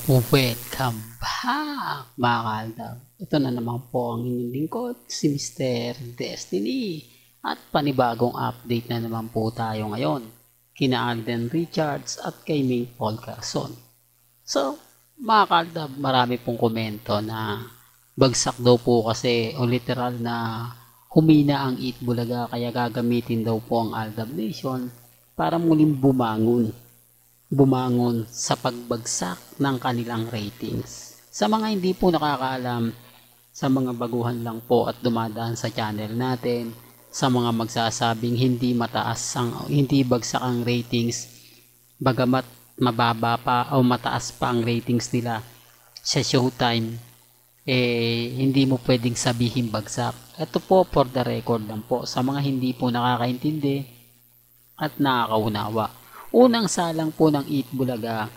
Welcome back mga kaaldab. Ito na naman po ang inyong lingkod, si Mr. Destiny. At panibagong update na naman po tayo ngayon. Kina Alden Richards at kay May Paul Carson. So, mga kaaldab, marami pong komento na bagsak daw po kasi o literal na humina ang Eat Bulaga kaya gagamitin daw po ang Aldab Nation para muling bumangon sa pagbagsak ng kanilang ratings. Sa mga hindi po nakakaalam, sa mga baguhan lang po at dumadaan sa channel natin, sa mga magsasabing hindi bagsak ang ratings, bagamat mababa pa o mataas pa ang ratings nila sa Showtime, hindi mo pwedeng sabihin bagsak. Ito po for the record lang po sa mga hindi po nakakaintindi at nakakaunawa. Unang salang po ng Eat Bulaga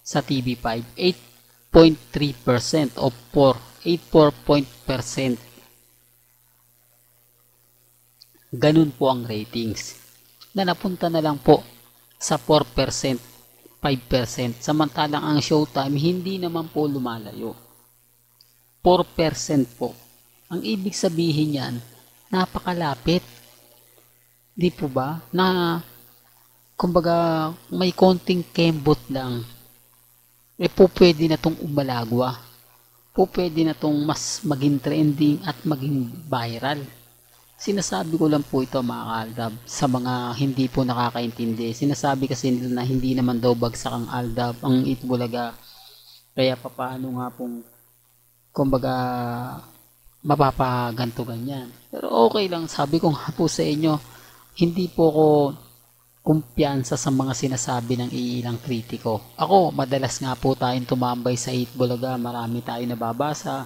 sa TV5, 8.3% o 84%. Ganun po ang ratings. Na napunta na lang po sa 4%, 5%. Samantalang ang Showtime hindi naman po lumalayo. 4% po. Ang ibig sabihin yan, napakalapit. Di po ba? Kumbaga may konting kembot lang, po pwede na tong umalagwa, po pwede na tong mas maging trending at maging viral. Sinasabi ko lang po ito mga kaaldab sa mga hindi po nakakaintindi. Sinasabi kasi nila na hindi naman daw bagsak ang Aldab, ang Eat Bulaga, kaya papaano nga pong kumbaga mapapaganto ganyan. Pero okay lang, sabi ko nga po sa inyo, hindi po ko kumpiyansa sa mga sinasabi ng iilang kritiko. Ako, madalas nga po tayong tumambay sa Eat Bulaga, marami tayong nababasa,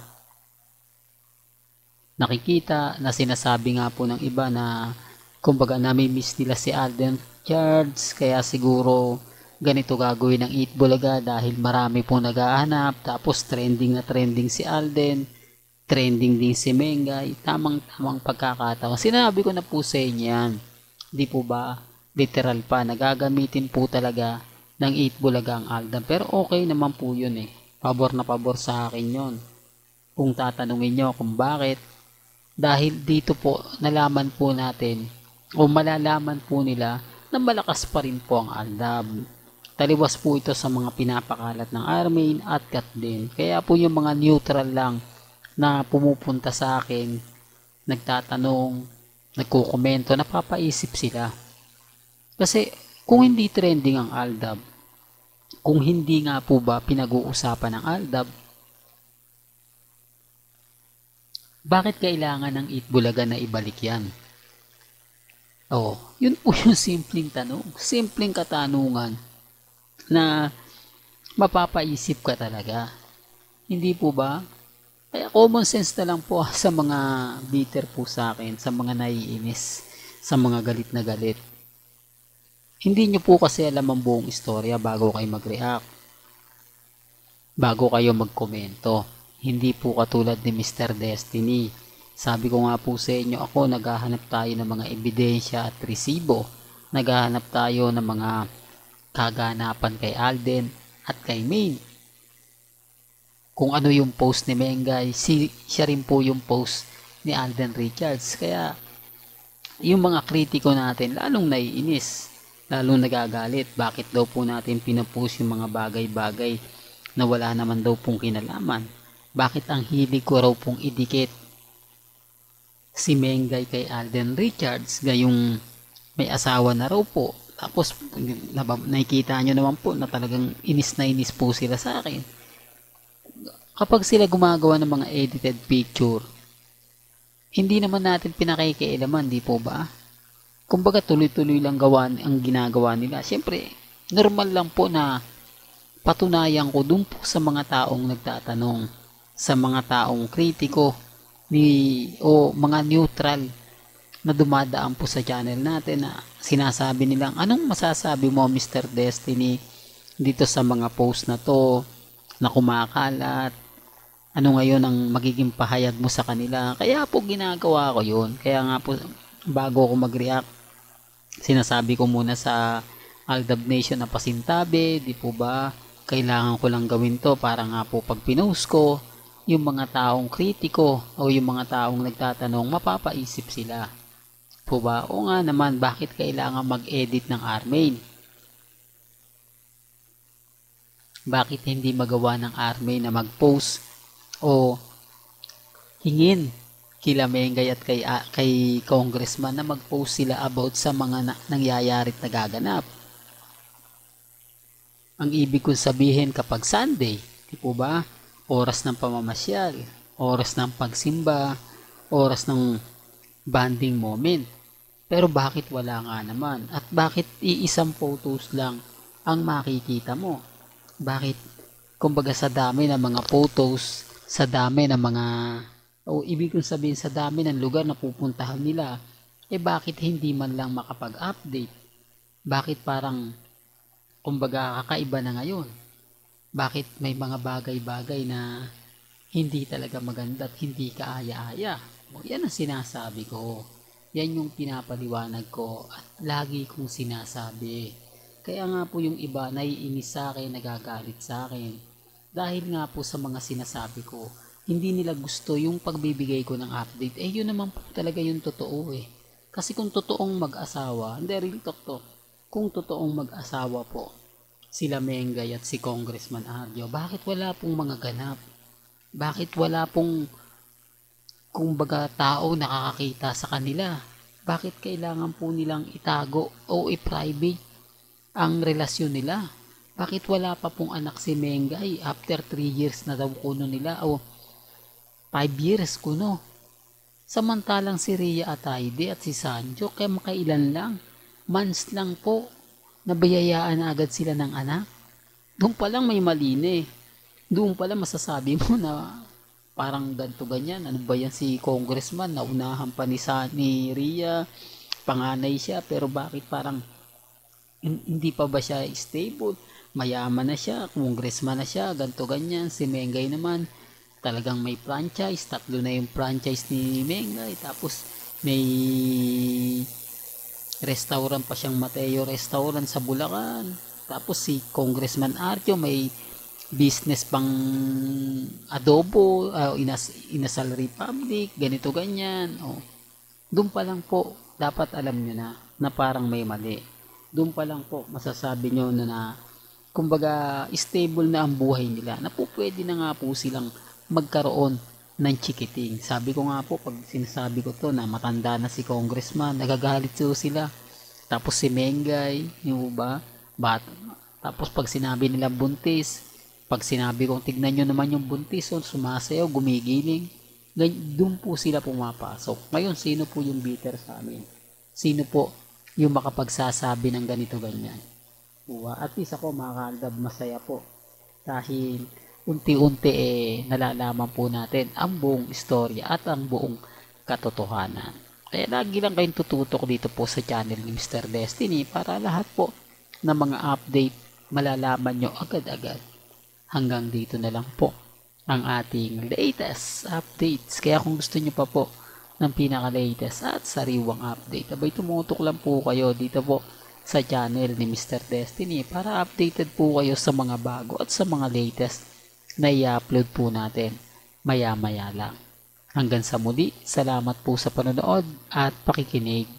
nakikita na sinasabi nga po ng iba na kumbaga nami-miss nila si Alden Richards, kaya siguro ganito gagawin ng Eat Bulaga dahil marami po naghahanap, tapos trending na trending si Alden, trending din si Mengay, tamang pagkakataon. Sinabi ko na po sa inyo yan, di po ba? Literal pa, nagagamitin po talaga ng Eat Bulaga ang Aldab. Pero okay naman po yun eh. Pabor na pabor sa akin yun. Kung tatanungin nyo kung bakit, dahil dito po nalaman po natin o malalaman po nila na malakas pa rin po ang Aldab. Taliwas po ito sa mga pinapakalat ng Armain at Kat din. Kaya po yung mga neutral lang na pumupunta sa akin, nagtatanong, nagkukomento, napapaisip sila. Kasi kung hindi trending ang Aldab, kung hindi nga po ba pinag-uusapan ng Aldab, bakit kailangan ng Eat Bulaga na ibalik yan? Yun po yung simpleng tanong, simpleng katanungan na mapapaisip ka talaga. Hindi po ba? Kaya common sense na lang po sa mga bitter po sa akin, sa mga naiinis, sa mga galit na galit. Hindi nyo po kasi alam ang buong istorya bago kayo mag-react, bago kayo magkomento. Hindi po katulad ni Mr. Destiny. Sabi ko nga po sa inyo, ako naghahanap tayo ng mga ebidensya at resibo. Naghahanap tayo ng mga kaganapan kay Alden at kay Maine. Kung ano yung post ni Mengay, siya rin po yung post ni Alden Richards. Kaya yung mga kritiko natin lalong naiinis, lalong nagagalit. Bakit daw po natin pinapost yung mga bagay-bagay na wala naman daw pong kinalaman? Bakit ang hilig ko raw pong idikit si Mengay kay Alden Richards, gayong may asawa na raw po? Tapos nakikita nyo naman po na talagang inis na inis po sila sa akin. Kapag sila gumagawa ng mga edited picture, hindi naman natin pinakikialaman, di po ba? Kumbaga tuloy-tuloy lang ang ginagawa nila. Siyempre, normal lang po na patunayan ko dun po sa mga taong nagtatanong, sa mga taong kritiko o mga neutral na dumadaan po sa channel natin na sinasabi nilang, anong masasabi mo Mr. Destiny dito sa mga post na to na kumakalat? Ano ngayon ang magiging pahayag mo sa kanila? Kaya po ginagawa ko yun. Kaya nga po bago ako mag-react, sinasabi ko muna sa Aldab Nation na pasintabi, di po ba? kailangan ko lang gawin to para nga po pag pinost ko, yung mga taong kritiko o yung mga taong nagtatanong, mapapaisip sila. Po ba? O nga naman, bakit kailangan mag-edit ng Armain? Bakit hindi magawa ng Armain na mag-post o hingin kila Mengay at kay Congressman na mag-post sila about sa mga nangyayari at nagaganap? Ang ibig kong sabihin kapag Sunday, di po ba? Oras ng pamamasyal, oras ng pagsimba, oras ng bonding moment. Pero bakit wala nga naman? At bakit iisang photos lang ang makikita mo? Bakit? Kumbaga sa dami ng mga photos, sa dami ng mga, o ibig kong sabihin sa dami ng lugar na pupuntahan nila, bakit hindi man lang makapag-update? Bakit parang, kumbaga kakaiba na ngayon? Bakit may mga bagay-bagay na hindi talaga maganda at hindi kaaya-aya? Yan ang sinasabi ko. Yan yung pinapaliwanag ko at lagi kong sinasabi. Kaya nga po yung iba naiinis sa akin, nagagalit sa akin. Dahil nga po sa mga sinasabi ko, hindi nila gusto yung pagbibigay ko ng update. Yun naman po talaga yung totoo Kasi kung totoong mag-asawa, hindi real talk to. Kung totoong mag-asawa po, sila Mengay at si Congressman Arjo, bakit wala pong mga ganap? Bakit wala pong kumbaga tao nakakakita sa kanila? Bakit kailangan po nilang itago o i-private ang relasyon nila? Bakit wala pa pong anak si Mengay after 3 years na daw kuno nila o 5 years kuno? Samantalang si Rhea Atayde at si Sanjo kaya makailan lang, months lang po, nabayayaan na agad sila ng anak. Doon pa lang may mali na Doon pa lang masasabi mo na parang ganto ganyan. Ano ba yan si Congressman? Naunahan pa ni Rhea. Panganay siya pero bakit parang hindi pa ba siya stable? Mayaman na siya, congressman na siya, ganto ganyan. Si Mengay naman talagang may franchise. 3 na yung franchise ni Mengay. Tapos may restaurant pa siyang Mateo Restaurant sa Bulacan. Tapos si Congressman Arjo may business pang adobo, Inasal Republic, ganito ganyan. Doon pa lang po dapat alam nyo na parang may mali. Doon pa lang po masasabi nyo na kumbaga stable na ang buhay nila, na po pwede na nga po silang magkaroon ng chikiting. Sabi ko nga po, pag sinasabi ko to na matanda na si Congressman, nagagalit sila. Tapos si Mengay, yung ba? Tapos pag sinabi nila buntis, pag sinabi kong tignan nyo naman yung buntis, sumasayaw, gumigiling, doon po sila pumapasok. Ngayon, sino po yung bitter sa amin? Sino po yung makapagsasabi ng ganito ganyan? At least ako mga kaaldab, masaya po dahil unti-unti nalalaman po natin ang buong istorya at ang buong katotohanan. Kaya lagi lang kayong tututok dito po sa channel ni Mr. Destiny para lahat po ng mga update malalaman nyo agad-agad. Hanggang dito na lang po ang ating latest updates. Kaya kung gusto nyo pa po ng pinaka-latest at sariwang update, abay tumutok lang po kayo dito po sa channel ni Mr. Destiny para updated po kayo sa mga bago at sa mga latest na i-upload po natin maya-maya lang. Hanggang sa muli, salamat po sa panonood at pakikinig.